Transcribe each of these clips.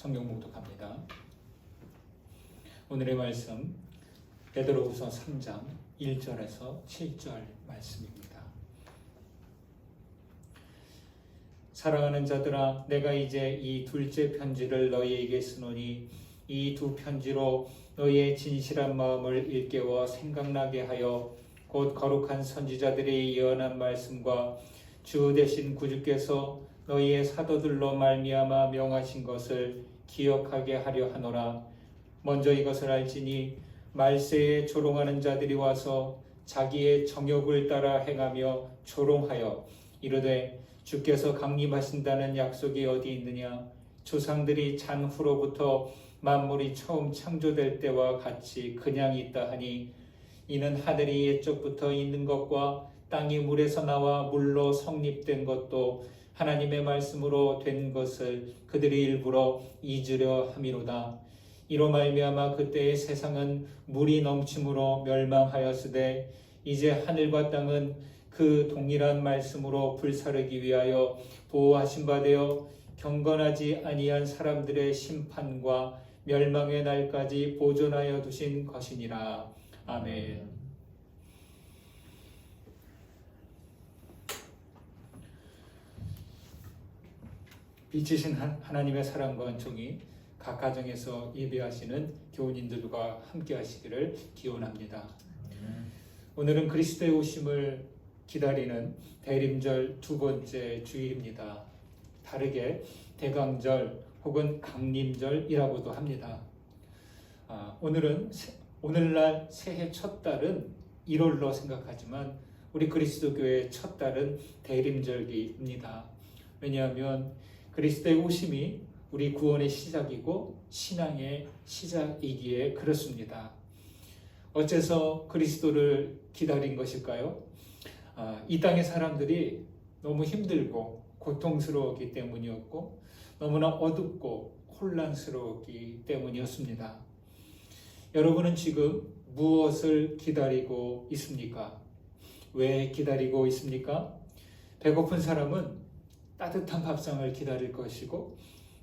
성경 봉독합니다. 오늘의 말씀 베드로후서 3장 1절에서 7절 말씀입니다. 사랑하는 자들아, 내가 이제 이 둘째 편지를 너희에게 쓰노니 이 두 편지로 너희의 진실한 마음을 일깨워 생각나게 하여 곧 거룩한 선지자들의 예언한 말씀과 주 되신 구주께서 너희의 사도들로 말미암아 명하신 것을 기억하게 하려 하노라. 먼저 이것을 알지니 말세에 조롱하는 자들이 와서 자기의 정욕을 따라 행하며 조롱하여 이르되 주께서 강림하신다는 약속이 어디 있느냐? 조상들이 잔후로부터 만물이 처음 창조될 때와 같이 그냥 있다 하니 이는 하늘이 옛적부터 있는 것과 땅이 물에서 나와 물로 성립된 것도 하나님의 말씀으로 된 것을 그들이 일부러 잊으려 함이로다. 이로 말미암아 그때의 세상은 물이 넘침으로 멸망하였으되 이제 하늘과 땅은 그 동일한 말씀으로 불사르기 위하여 보호하신 바 되어 경건하지 아니한 사람들의 심판과 멸망의 날까지 보존하여 두신 것이니라. 아멘. 빛이신 하나님의 사랑과 은총이 각 가정에서 예배하시는 교우님들과 함께 하시기를 기원합니다. 오늘은 그리스도의 오심을 기다리는 대림절 두 번째 주일입니다. 다르게 대강절 혹은 강림절이라고도 합니다. 오늘날 새해 첫 달은 1월로 생각하지만 우리 그리스도교의 첫 달은 대림절기입니다. 왜냐하면 그리스도의 오심이 우리 구원의 시작이고 신앙의 시작이기에 그렇습니다. 어째서 그리스도를 기다린 것일까요? 이 땅의 사람들이 너무 힘들고 고통스러웠기 때문이었고 너무나 어둡고 혼란스러웠기 때문이었습니다. 여러분은 지금 무엇을 기다리고 있습니까? 왜 기다리고 있습니까? 배고픈 사람은 따뜻한 밥상을 기다릴 것이고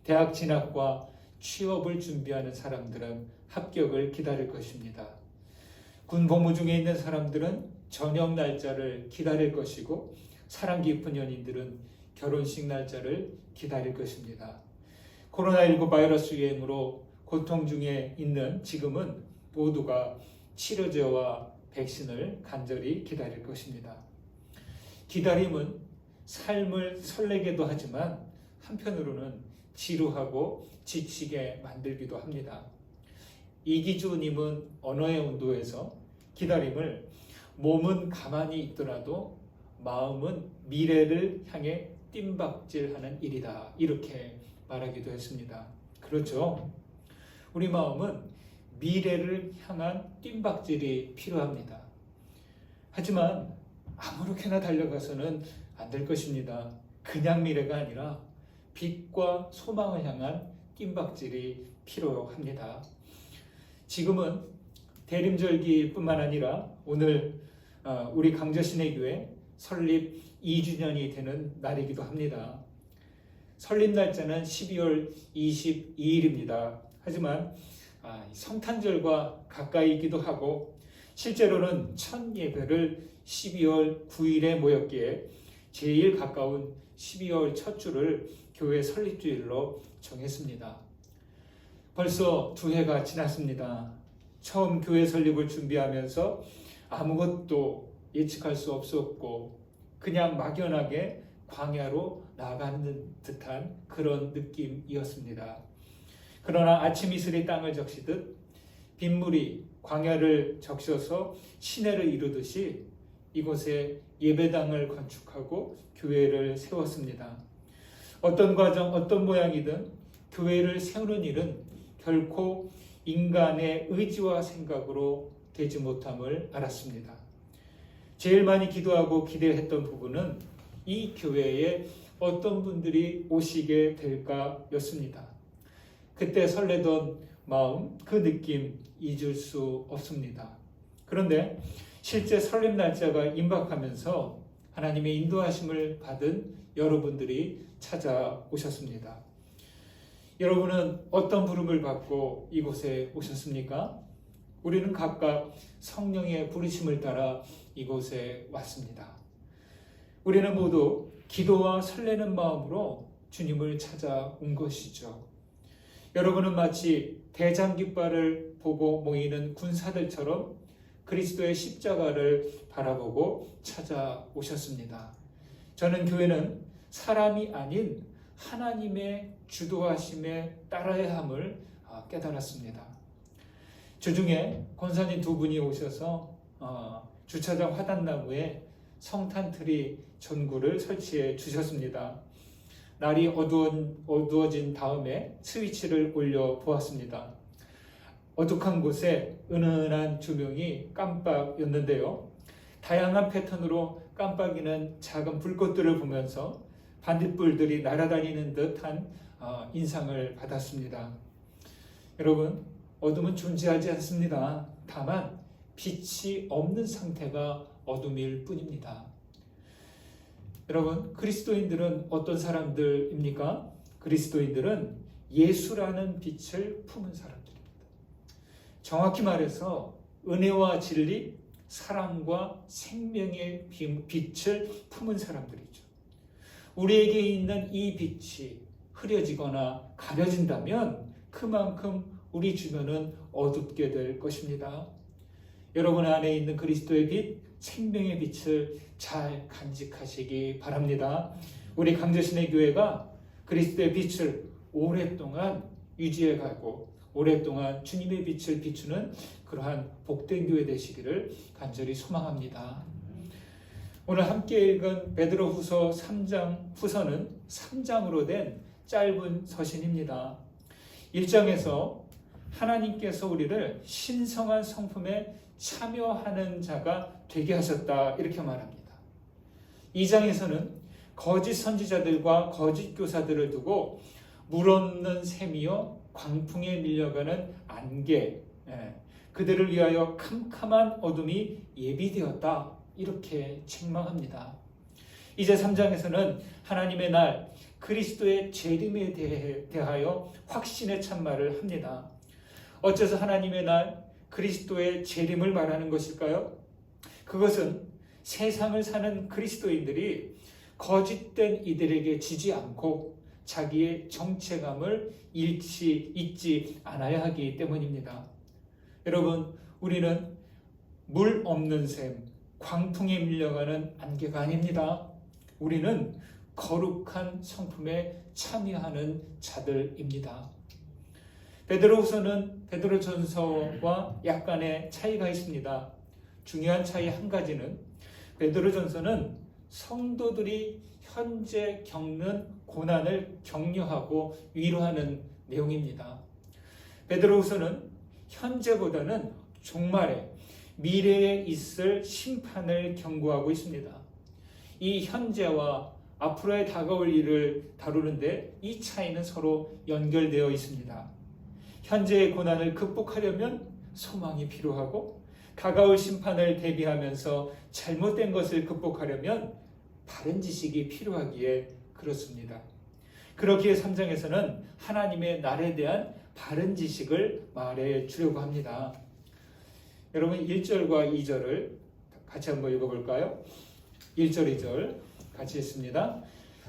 대학 진학과 취업을 준비하는 사람들은 합격을 기다릴 것입니다. 군 복무 중에 있는 사람들은 저녁 날짜를 기다릴 것이고 사랑 깊은 연인들은 결혼식 날짜를 기다릴 것입니다. 코로나19 바이러스 유행으로 고통 중에 있는 지금은 모두가 치료제와 백신을 간절히 기다릴 것입니다. 기다림은 삶을 설레게도 하지만 한편으로는 지루하고 지치게 만들기도 합니다. 이기주님은 언어의 온도에서 기다림을 몸은 가만히 있더라도 마음은 미래를 향해 뜀박질하는 일이다, 이렇게 말하기도 했습니다. 그렇죠? 우리 마음은 미래를 향한 뜀박질이 필요합니다. 하지만 아무렇게나 달려가서는 안 될 것입니다. 그냥 미래가 아니라 빛과 소망을 향한 뜀박질이 필요합니다. 지금은 대림절기뿐만 아니라 오늘 우리 강저신의교회 설립 2주년이 되는 날이기도 합니다. 설립 날짜는 12월 22일입니다. 하지만 성탄절과 가까이기도 하고 실제로는 첫 예배를 12월 9일에 모였기에 제일 가까운 12월 첫 주를 교회 설립주일로 정했습니다. 벌써 2해가 지났습니다. 처음 교회 설립을 준비하면서 아무것도 예측할 수 없었고 그냥 막연하게 광야로 나가는 듯한 그런 느낌이었습니다. 그러나 아침 이슬이 땅을 적시듯 빗물이 광야를 적셔서 시내를 이루듯이 이곳에 예배당을 건축하고 교회를 세웠습니다. 어떤 과정, 어떤 모양이든 교회를 세우는 일은 결코 인간의 의지와 생각으로 되지 못함을 알았습니다. 제일 많이 기도하고 기대했던 부분은 이 교회에 어떤 분들이 오시게 될까였습니다. 그때 설레던 마음, 그 느낌 잊을 수 없습니다. 그런데 실제 설립 날짜가 임박하면서 하나님의 인도하심을 받은 여러분들이 찾아오셨습니다. 여러분은 어떤 부름을 받고 이곳에 오셨습니까? 우리는 각각 성령의 부르심을 따라 이곳에 왔습니다. 우리는 모두 기도와 설레는 마음으로 주님을 찾아온 것이죠. 여러분은 마치 대장깃발을 보고 모이는 군사들처럼 그리스도의 십자가를 바라보고 찾아오셨습니다. 저는 교회는 사람이 아닌 하나님의 주도하심에 따라야 함을 깨달았습니다. 주중에 권사님 두 분이 오셔서 주차장 화단나무에 성탄트리 전구를 설치해 주셨습니다. 날이 어두워진 다음에 스위치를 올려 보았습니다. 어둑한 곳에 은은한 조명이 깜빡였는데요. 다양한 패턴으로 깜빡이는 작은 불꽃들을 보면서 반딧불들이 날아다니는 듯한 인상을 받았습니다. 여러분, 어둠은 존재하지 않습니다. 다만 빛이 없는 상태가 어둠일 뿐입니다. 여러분, 그리스도인들은 어떤 사람들입니까? 그리스도인들은 예수라는 빛을 품은 사람들입니다. 정확히 말해서 은혜와 진리, 사랑과 생명의 빛을 품은 사람들이죠. 우리에게 있는 이 빛이 흐려지거나 가려진다면 그만큼 우리 주변은 어둡게 될 것입니다. 여러분 안에 있는 그리스도의 빛, 생명의 빛을 잘 간직하시기 바랍니다. 우리 강저신의 교회가 그리스도의 빛을 오랫동안 유지해가고 오랫동안 주님의 빛을 비추는 그러한 복된 교회 되시기를 간절히 소망합니다. 오늘 함께 읽은 베드로후서 3장 후서는 3장으로 된 짧은 서신입니다. 1장에서 하나님께서 우리를 신성한 성품에 참여하는 자가 되게 하셨다 이렇게 말합니다. 2장에서는 거짓 선지자들과 거짓 교사들을 두고 물없는 셈이여 광풍에 밀려가는 안개, 그들을 위하여 캄캄한 어둠이 예비되었다 이렇게 책망합니다. 이제 3장에서는 하나님의 날 그리스도의 재림에 대하여 확신의 참말을 합니다. 어째서 하나님의 날 그리스도의 재림을 말하는 것일까요? 그것은 세상을 사는 그리스도인들이 거짓된 이들에게 지지 않고 자기의 정체감을 잊지 않아야 하기 때문입니다. 여러분, 우리는 물 없는 샘, 광풍에 밀려가는 안개가 아닙니다. 우리는 거룩한 성품에 참여하는 자들입니다. 베드로후서는 베드로전서와 약간의 차이가 있습니다. 중요한 차이 한 가지는 베드로전서는 성도들이 현재 겪는 고난을 격려하고 위로하는 내용입니다. 베드로후서는 현재보다는 종말에 미래에 있을 심판을 경고하고 있습니다. 이 현재와 앞으로의 다가올 일을 다루는데 이 차이는 서로 연결되어 있습니다. 현재의 고난을 극복하려면 소망이 필요하고 다가올 심판을 대비하면서 잘못된 것을 극복하려면 바른 지식이 필요하기에 그렇습니다. 그렇기에 3장에서는 하나님의 날에 대한 바른 지식을 말해 주려고 합니다. 여러분 1절과 2절을 같이 한번 읽어볼까요? 1절 2절 같이 읽습니다.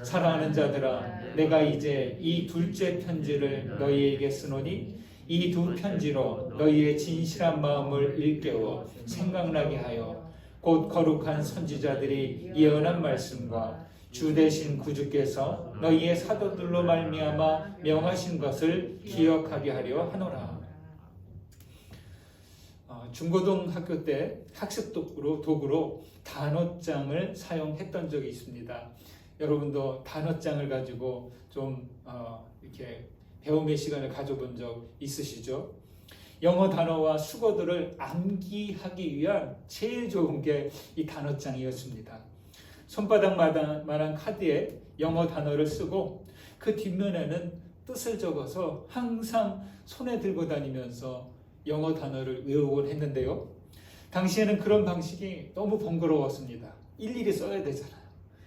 사랑하는 자들아, 내가 이제 이 둘째 편지를 너희에게 쓰노니 이 두 편지로 너희의 진실한 마음을 일깨워 생각나게 하여 곧 거룩한 선지자들이 예언한 말씀과 주 되신 구주께서 너희의 사도들로 말미암아 명하신 것을 기억하게 하려 하노라. 중고등학교 때 학습 도구로 단어장을 사용했던 적이 있습니다. 여러분도 단어장을 가지고 좀 이렇게 배움의 시간을 가져본 적 있으시죠? 영어 단어와 수거들을 암기하기 위한 제일 좋은 게 이 단어장이었습니다. 손바닥만한 카드에 영어 단어를 쓰고 그 뒷면에는 뜻을 적어서 항상 손에 들고 다니면서 영어 단어를 외우곤 했는데요. 당시에는 그런 방식이 너무 번거로웠습니다. 일일이 써야 되잖아요.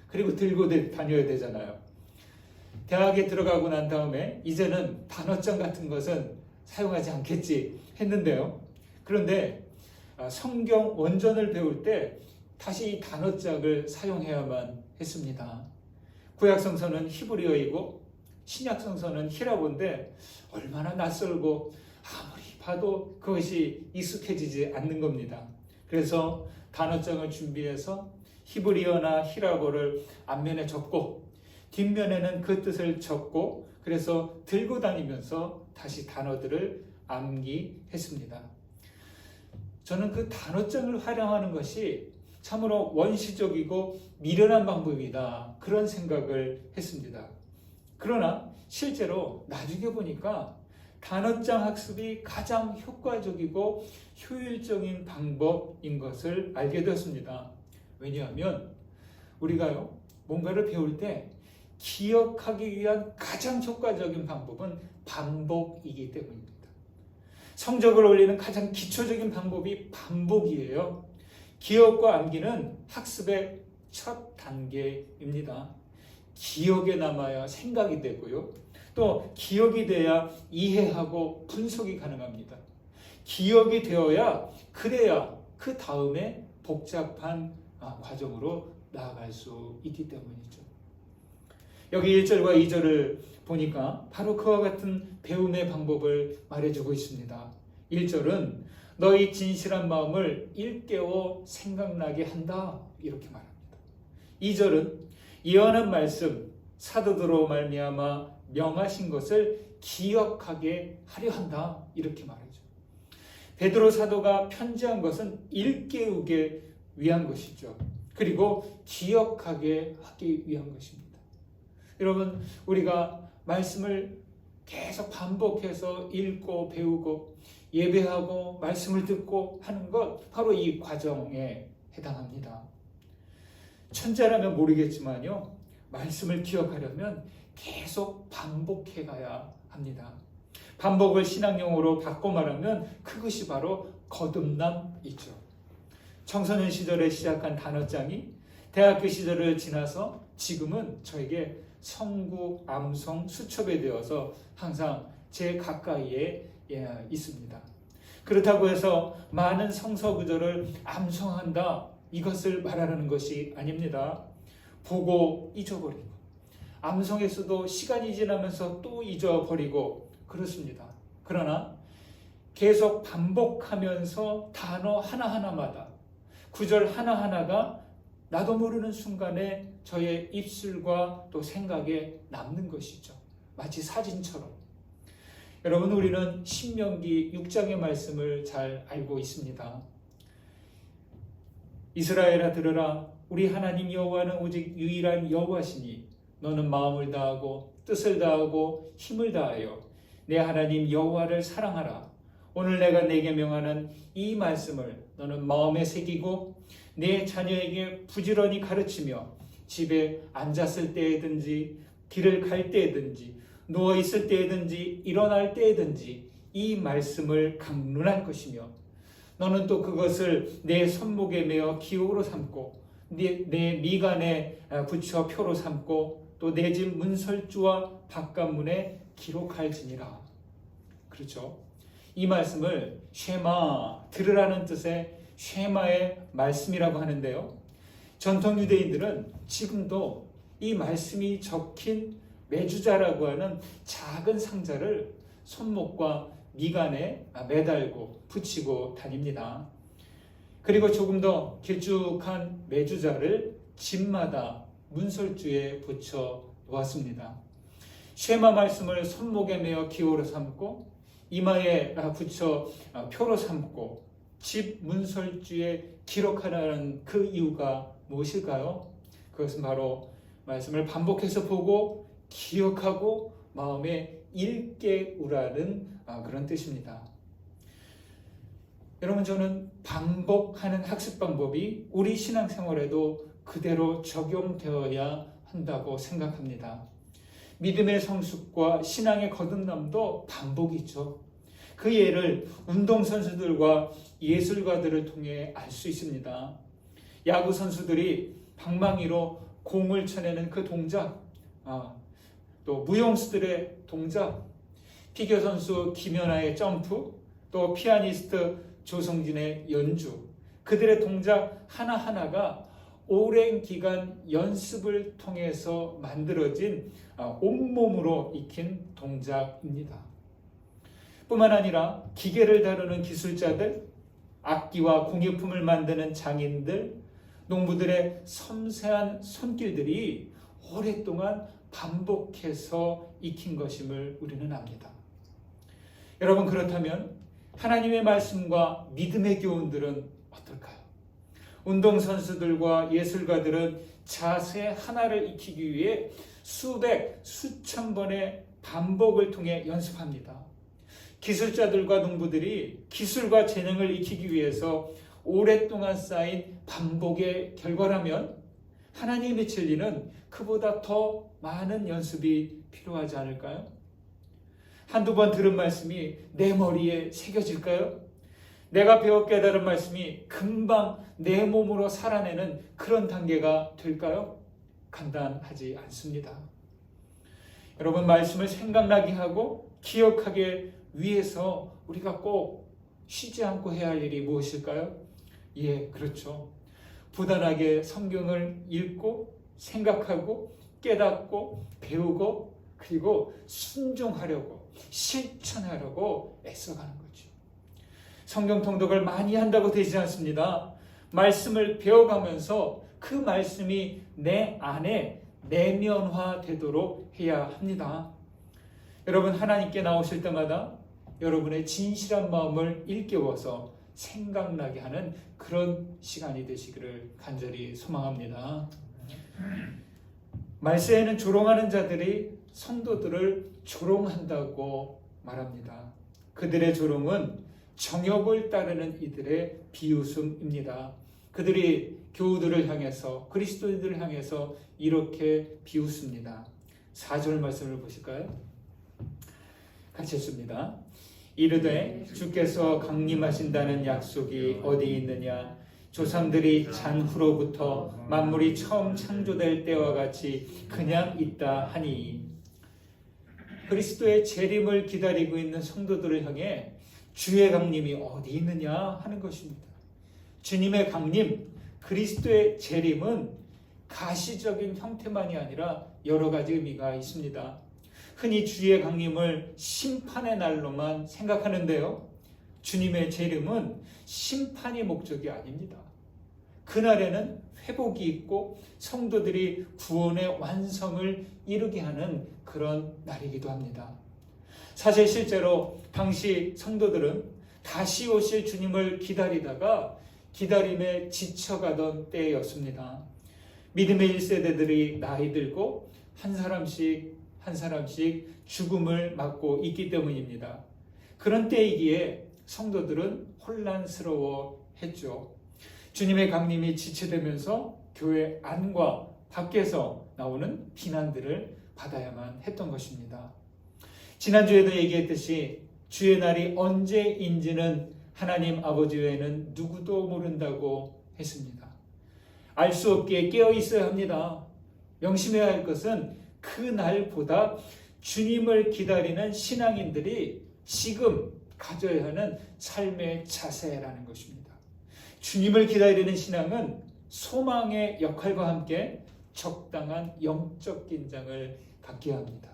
그리고 들고 다녀야 되잖아요. 대학에 들어가고 난 다음에 이제는 단어장 같은 것은 사용하지 않겠지 했는데요. 그런데 성경 원전을 배울 때 다시 이 단어장을 사용해야만 했습니다. 구약성서는 히브리어이고 신약성서는 히라보인데 얼마나 낯설고 아무리 봐도 그것이 익숙해지지 않는 겁니다. 그래서 단어장을 준비해서 히브리어나 히라보를 앞면에 적고 뒷면에는 그 뜻을 적고 그래서 들고 다니면서 다시 단어들을 암기했습니다. 저는 그 단어장을 활용하는 것이 참으로 원시적이고 미련한 방법이다, 그런 생각을 했습니다. 그러나 실제로 나중에 보니까 단어장 학습이 가장 효과적이고 효율적인 방법인 것을 알게 되었습니다. 왜냐하면 우리가요, 뭔가를 배울 때 기억하기 위한 가장 효과적인 방법은 반복이기 때문입니다. 성적을 올리는 가장 기초적인 방법이 반복이에요. 기억과 암기는 학습의 첫 단계입니다. 기억에 남아야 생각이 되고요. 또 기억이 돼야 이해하고 분석이 가능합니다. 기억이 되어야 그래야 그 다음에 복잡한 과정으로 나아갈 수 있기 때문이죠. 여기 1절과 2절을 보니까 바로 그와 같은 배움의 방법을 말해주고 있습니다. 1절은 너희 진실한 마음을 일깨워 생각나게 한다, 이렇게 말합니다. 2절은 예언한 말씀 사도들로 말미암아 명하신 것을 기억하게 하려 한다, 이렇게 말하죠. 베드로 사도가 편지한 것은 일깨우게 위한 것이죠. 그리고 기억하게 하기 위한 것입니다. 여러분, 우리가 말씀을 계속 반복해서 읽고 배우고 예배하고 말씀을 듣고 하는 것, 바로 이 과정에 해당합니다. 천재라면 모르겠지만요, 말씀을 기억하려면 계속 반복해 가야 합니다. 반복을 신앙용어로 바꿔 말하면 그것이 바로 거듭남이죠. 청소년 시절에 시작한 단어장이 대학교 시절을 지나서 지금은 저에게 성구, 암송, 수첩에 되어서 항상 제 가까이에 있습니다. 그렇다고 해서 많은 성서 구절을 암송한다, 이것을 말하는 것이 아닙니다. 보고 잊어버리고, 암송에서도 시간이 지나면서 또 잊어버리고 그렇습니다. 그러나 계속 반복하면서 단어 하나하나마다, 구절 하나하나가 나도 모르는 순간에 저의 입술과 또 생각에 남는 것이죠. 마치 사진처럼. 여러분, 우리는 신명기 6장의 말씀을 잘 알고 있습니다. 이스라엘아 들으라, 우리 하나님 여호와는 오직 유일한 여호와시니 너는 마음을 다하고 뜻을 다하고 힘을 다하여 내 하나님 여호와를 사랑하라. 오늘 내가 내게 명하는 이 말씀을 너는 마음에 새기고 내 자녀에게 부지런히 가르치며 집에 앉았을 때에든지 길을 갈 때에든지 누워있을 때에든지 일어날 때에든지 이 말씀을 강론할 것이며 너는 또 그것을 내 손목에 메어 기호로 삼고 내 미간에 붙여 표로 삼고 또 내 집 문설주와 바깥문에 기록할지니라. 그렇죠? 이 말씀을 쉐마, 들으라는 뜻의 쉐마의 말씀이라고 하는데요. 전통 유대인들은 지금도 이 말씀이 적힌 메주자라고 하는 작은 상자를 손목과 미간에 매달고 붙이고 다닙니다. 그리고 조금 더 길쭉한 메주자를 집마다 문설주에 붙여 놓았습니다. 쉐마 말씀을 손목에 메어 기호로 삼고 이마에 붙여 표로 삼고 집 문설주에 기록하라는 그 이유가 무엇일까요? 그것은 바로 말씀을 반복해서 보고 기억하고 마음에 일깨우라는 그런 뜻입니다. 여러분, 저는 반복하는 학습 방법이 우리 신앙생활에도 그대로 적용되어야 한다고 생각합니다. 믿음의 성숙과 신앙의 거듭남도 반복이죠. 그 예를 운동선수들과 예술가들을 통해 알 수 있습니다. 야구 선수들이 방망이로 공을 쳐내는 그 동작, 또 무용수들의 동작, 피겨 선수 김연아의 점프, 또 피아니스트 조성진의 연주, 그들의 동작 하나하나가 오랜 기간 연습을 통해서 만들어진 온몸으로 익힌 동작입니다. 뿐만 아니라 기계를 다루는 기술자들, 악기와 공예품을 만드는 장인들, 농부들의 섬세한 손길들이 오랫동안 반복해서 익힌 것임을 우리는 압니다. 여러분, 그렇다면 하나님의 말씀과 믿음의 교훈들은 어떨까요? 운동선수들과 예술가들은 자세 하나를 익히기 위해 수백, 수천 번의 반복을 통해 연습합니다. 기술자들과 농부들이 기술과 재능을 익히기 위해서 오랫동안 쌓인 반복의 결과라면 하나님의 진리는 그보다 더 많은 연습이 필요하지 않을까요? 한두 번 들은 말씀이 내 머리에 새겨질까요? 내가 배워 깨달은 말씀이 금방 내 몸으로 살아내는 그런 단계가 될까요? 간단하지 않습니다. 여러분, 말씀을 생각나게 하고 기억하게 위해서 우리가 꼭 쉬지 않고 해야 할 일이 무엇일까요? 예, 그렇죠. 부단하게 성경을 읽고 생각하고 깨닫고 배우고 그리고 순종하려고 실천하려고 애써가는 거죠. 성경 통독을 많이 한다고 되지 않습니다. 말씀을 배워가면서 그 말씀이 내 안에 내면화되도록 해야 합니다. 여러분, 하나님께 나오실 때마다 여러분의 진실한 마음을 일깨워서 생각나게 하는 그런 시간이 되시기를 간절히 소망합니다. 말세에는 조롱하는 자들이 성도들을 조롱한다고 말합니다. 그들의 조롱은 정욕을 따르는 이들의 비웃음입니다. 그들이 교우들을 향해서, 그리스도인들을 향해서 이렇게 비웃습니다. 4절 말씀을 보실까요? 같이 읽습니다. 이르되 주께서 강림하신다는 약속이 어디 있느냐? 조상들이 잔후로부터 만물이 처음 창조될 때와 같이 그냥 있다 하니. 그리스도의 재림을 기다리고 있는 성도들을 향해 주의 강림이 어디 있느냐 하는 것입니다. 주님의 강림, 그리스도의 재림은 가시적인 형태만이 아니라 여러 가지 의미가 있습니다. 흔히 주의 강림을 심판의 날로만 생각하는데요, 주님의 재림은 심판이 목적이 아닙니다. 그날에는 회복이 있고 성도들이 구원의 완성을 이루게 하는 그런 날이기도 합니다. 사실 실제로 당시 성도들은 다시 오실 주님을 기다리다가 기다림에 지쳐가던 때였습니다. 믿음의 1세대들이 나이 들고 한 사람씩 죽음을 맞고 있기 때문입니다. 그런 때이기에 성도들은 혼란스러워했죠. 주님의 강림이 지체되면서 교회 안과 밖에서 나오는 비난들을 받아야만 했던 것입니다. 지난주에도 얘기했듯이 주의 날이 언제인지는 하나님 아버지 외에는 누구도 모른다고 했습니다. 알 수 없기에 깨어 있어야 합니다. 명심해야 할 것은 그 날보다 주님을 기다리는 신앙인들이 지금 가져야 하는 삶의 자세라는 것입니다. 주님을 기다리는 신앙은 소망의 역할과 함께 적당한 영적 긴장을 갖게 합니다.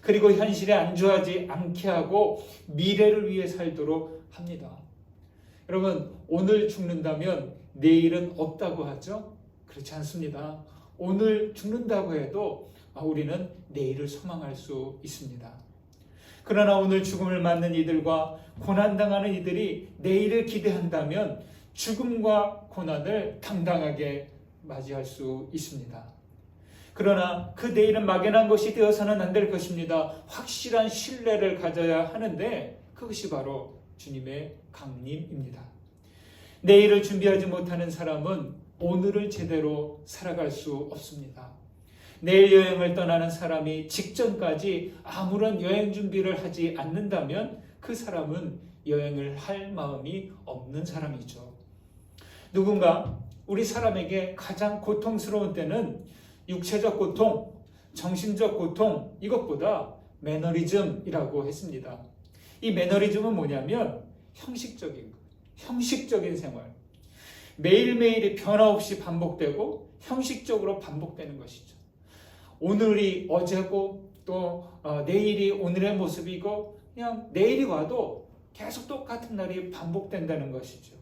그리고 현실에 안주하지 않게 하고 미래를 위해 살도록 합니다. 여러분, 오늘 죽는다면 내일은 없다고 하죠? 그렇지 않습니다. 오늘 죽는다고 해도 우리는 내일을 소망할 수 있습니다. 그러나 오늘 죽음을 맞는 이들과 고난당하는 이들이 내일을 기대한다면 죽음과 고난을 당당하게 맞이할 수 있습니다. 그러나 그 내일은 막연한 것이 되어서는 안 될 것입니다. 확실한 신뢰를 가져야 하는데 그것이 바로 주님의 강림입니다. 내일을 준비하지 못하는 사람은 오늘을 제대로 살아갈 수 없습니다. 내일 여행을 떠나는 사람이 직전까지 아무런 여행 준비를 하지 않는다면 그 사람은 여행을 할 마음이 없는 사람이죠. 누군가 우리 사람에게 가장 고통스러운 때는 육체적 고통, 정신적 고통 이것보다 매너리즘이라고 했습니다. 이 매너리즘은 뭐냐면 형식적인 것, 형식적인 생활. 매일매일이 변화 없이 반복되고 형식적으로 반복되는 것이죠. 오늘이 어제고 또 내일이 오늘의 모습이고 그냥 내일이 와도 계속 똑같은 날이 반복된다는 것이죠.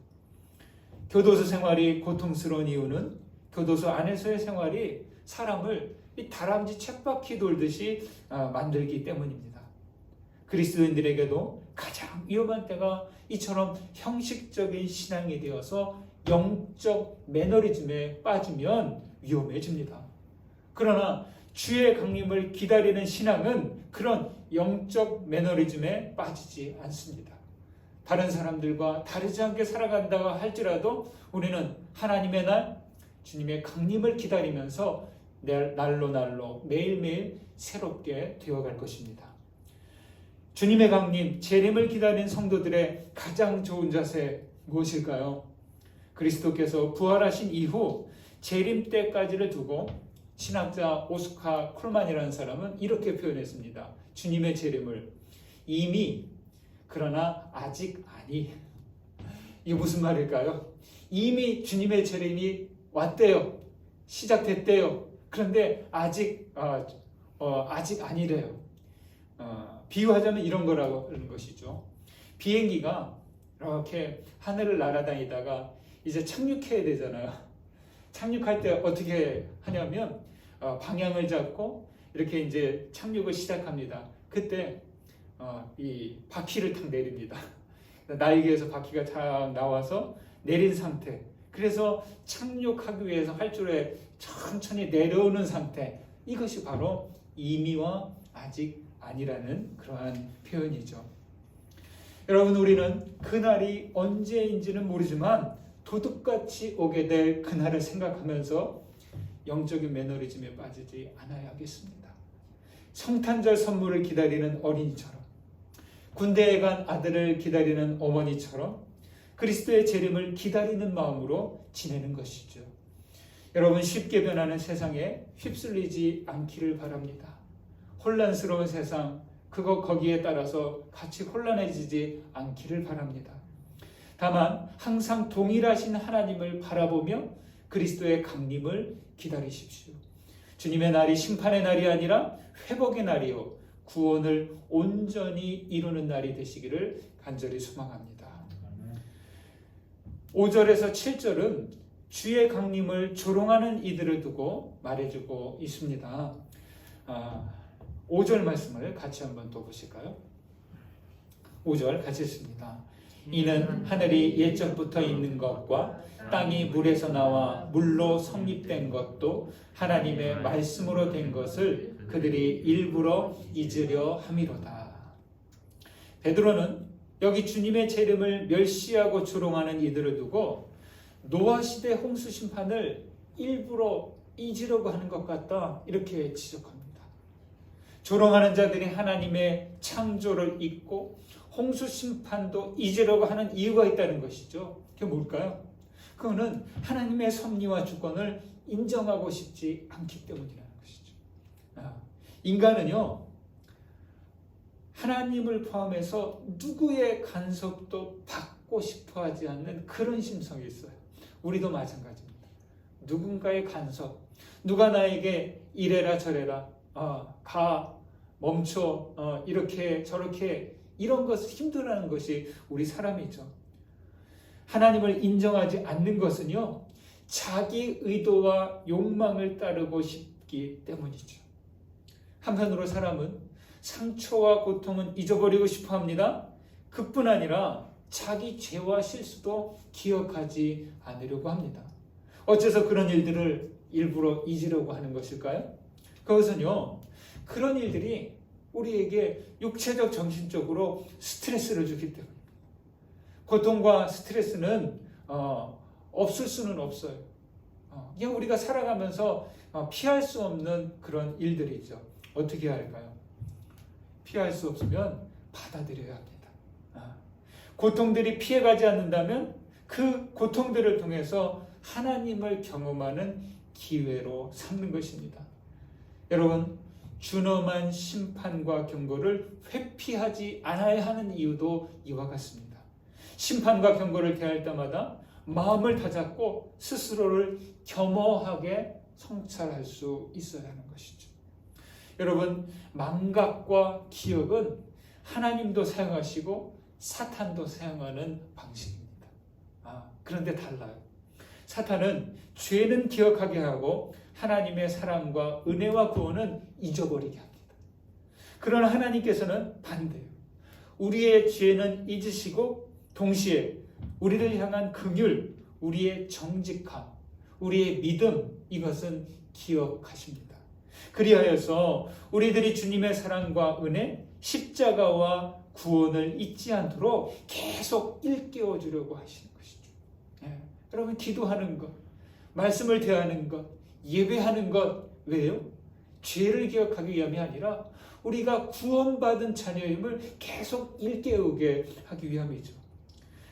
교도소 생활이 고통스러운 이유는 교도소 안에서의 생활이 사람을 이 다람쥐 쳇바퀴 돌듯이 만들기 때문입니다. 그리스도인들에게도 가장 위험한 때가 이처럼 형식적인 신앙이 되어서 영적 매너리즘에 빠지면 위험해집니다. 그러나 주의 강림을 기다리는 신앙은 그런 영적 매너리즘에 빠지지 않습니다. 다른 사람들과 다르지 않게 살아간다고 할지라도 우리는 하나님의 날, 주님의 강림을 기다리면서 날로 매일매일 새롭게 되어갈 것입니다. 주님의 강림, 재림을 기다린 성도들의 가장 좋은 자세 무엇일까요? 그리스도께서 부활하신 이후 재림 때까지를 두고 신학자 오스카 콜만이라는 사람은 이렇게 표현했습니다. 주님의 재림을 이미 그러나 아직 아니. 이게 무슨 말일까요? 이미 주님의 재림이 왔대요. 시작됐대요. 그런데 아직 아니래요. 비유하자면 이런 거라고 하는 것이죠. 비행기가 이렇게 하늘을 날아다니다가 이제 착륙해야 되잖아요. 착륙할 때 어떻게 하냐면 방향을 잡고 이렇게 이제 착륙을 시작합니다. 그때 이 바퀴를 탁 내립니다. 날개에서 바퀴가 탁 나와서 내린 상태. 그래서 착륙하기 위해서 활주로에 천천히 내려오는 상태. 이것이 바로 이미와 아직 아니라는 그러한 표현이죠. 여러분, 우리는 그날이 언제인지는 모르지만 도둑같이 오게 될 그날을 생각하면서 영적인 매너리즘에 빠지지 않아야겠습니다. 성탄절 선물을 기다리는 어린이처럼, 군대에 간 아들을 기다리는 어머니처럼 그리스도의 재림을 기다리는 마음으로 지내는 것이죠. 여러분, 쉽게 변하는 세상에 휩쓸리지 않기를 바랍니다. 혼란스러운 세상, 거기에 따라서 같이 혼란해지지 않기를 바랍니다. 다만 항상 동일하신 하나님을 바라보며 그리스도의 강림을 기다리십시오. 주님의 날이 심판의 날이 아니라 회복의 날이요 구원을 온전히 이루는 날이 되시기를 간절히 소망합니다. 5절에서 7절은 주의 강림을 조롱하는 이들을 두고 말해주고 있습니다. 5절 말씀을 같이 한번 또 보실까요? 5절 같이 읽습니다. 이는 하늘이 옛적부터 있는 것과 땅이 물에서 나와 물로 성립된 것도 하나님의 말씀으로 된 것을 그들이 일부러 잊으려 함이로다. 베드로는 여기 주님의 재림을 멸시하고 조롱하는 이들을 두고 노아 시대 홍수 심판을 일부러 잊으려고 하는 것 같다, 이렇게 지적합니다. 조롱하는 자들이 하나님의 창조를 잊고 홍수 심판도 잊으려고 하는 이유가 있다는 것이죠. 그게 뭘까요? 그거는 하나님의 섭리와 주권을 인정하고 싶지 않기 때문이라는 것이죠. 인간은요, 하나님을 포함해서 누구의 간섭도 받고 싶어 하지 않는 그런 심성이 있어요. 우리도 마찬가지입니다. 누군가의 간섭, 누가 나에게 이래라 저래라, 가, 멈춰, 이렇게 저렇게, 이런 것을 힘들어하는 것이 우리 사람이죠. 하나님을 인정하지 않는 것은요, 자기 의도와 욕망을 따르고 싶기 때문이죠. 한편으로 사람은 상처와 고통은 잊어버리고 싶어 합니다. 그뿐 아니라 자기 죄와 실수도 기억하지 않으려고 합니다. 어째서 그런 일들을 일부러 잊으려고 하는 것일까요? 그것은요, 그런 일들이 우리에게 육체적, 정신적으로 스트레스를 주기 때문입니다. 고통과 스트레스는 없을 수는 없어요. 그냥 우리가 살아가면서 피할 수 없는 그런 일들이죠. 어떻게 할까요? 피할 수 없으면 받아들여야 합니다. 고통들이 피해가지 않는다면 그 고통들을 통해서 하나님을 경험하는 기회로 삼는 것입니다. 여러분, 준엄한 심판과 경고를 회피하지 않아야 하는 이유도 이와 같습니다. 심판과 경고를 대할 때마다 마음을 다잡고 스스로를 겸허하게 성찰할 수 있어야 하는 것이죠. 여러분, 망각과 기억은 하나님도 사용하시고 사탄도 사용하는 방식입니다. 그런데 달라요. 사탄은 죄는 기억하게 하고 하나님의 사랑과 은혜와 구원은 잊어버리게 합니다. 그러나 하나님께서는 반대예요. 우리의 죄는 잊으시고 동시에 우리를 향한 긍휼, 우리의 정직함, 우리의 믿음, 이것은 기억하십니다. 그리하여서 우리들이 주님의 사랑과 은혜, 십자가와 구원을 잊지 않도록 계속 일깨워 주려고 하시는 것이죠. 여러분, 기도하는 것, 말씀을 대하는 것, 예배하는 것, 왜요? 죄를 기억하기 위함이 아니라 우리가 구원받은 자녀임을 계속 일깨우게 하기 위함이죠.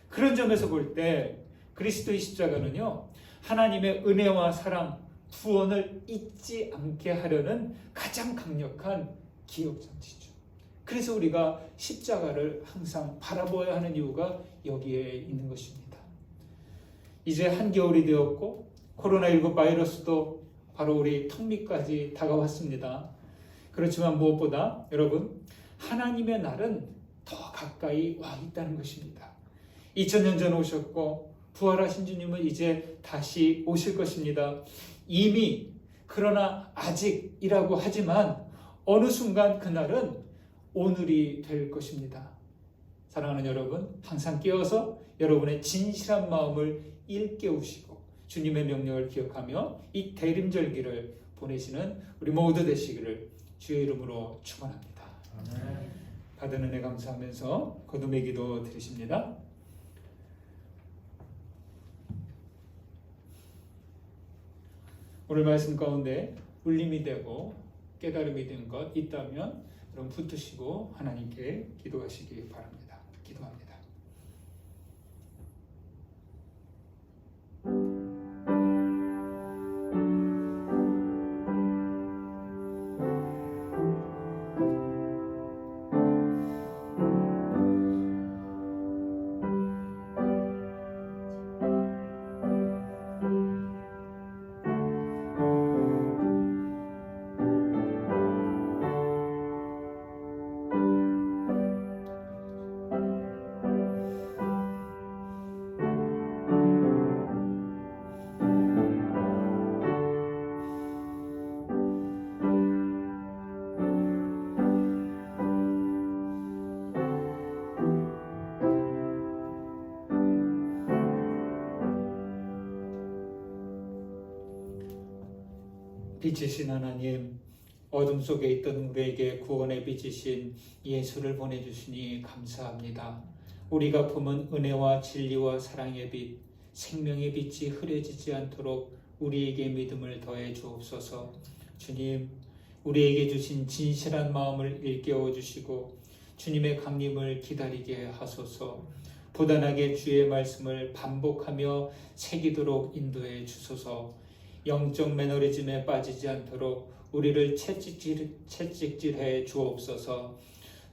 그런 점에서 볼 때 그리스도의 십자가는요, 하나님의 은혜와 사랑, 구원을 잊지 않게 하려는 가장 강력한 기억장치죠. 그래서 우리가 십자가를 항상 바라보아야 하는 이유가 여기에 있는 것입니다. 이제 한겨울이 되었고 코로나19 바이러스도 바로 우리 턱밑까지 다가왔습니다. 그렇지만 무엇보다 여러분, 하나님의 날은 더 가까이 와 있다는 것입니다. 2000년 전 오셨고 부활하신 주님은 이제 다시 오실 것입니다. 이미, 그러나 아직이라고 하지만 어느 순간 그날은 오늘이 될 것입니다. 사랑하는 여러분, 항상 깨어서 여러분의 진실한 마음을 일깨우시고 주님의 명령을 기억하며 이 대림절기를 보내시는 우리 모두 되시기를 주의 이름으로 축원합니다. 아멘. 받은 은혜 감사하면서 거듭의 기도 드리십니다. 오늘 말씀 가운데 울림이 되고 깨달음이 된 것 있다면 여러분 붙으시고 하나님께 기도하시기 바랍니다. 기도합니다. 빛이신 하나님, 어둠 속에 있던 우리에게 구원의 빛이신 예수를 보내주시니 감사합니다. 우리가 품은 은혜와 진리와 사랑의 빛, 생명의 빛이 흐려지지 않도록 우리에게 믿음을 더해 주옵소서. 주님, 우리에게 주신 진실한 마음을 일깨워 주시고 주님의 강림을 기다리게 하소서. 부단하게 주의 말씀을 반복하며 새기도록 인도해 주소서. 영적 매너리즘에 빠지지 않도록 우리를 채찍질해 주옵소서.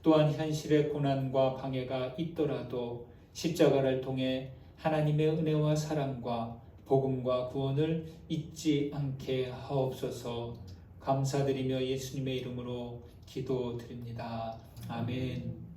또한 현실의 고난과 방해가 있더라도 십자가를 통해 하나님의 은혜와 사랑과 복음과 구원을 잊지 않게 하옵소서. 감사드리며 예수님의 이름으로 기도드립니다. 아멘.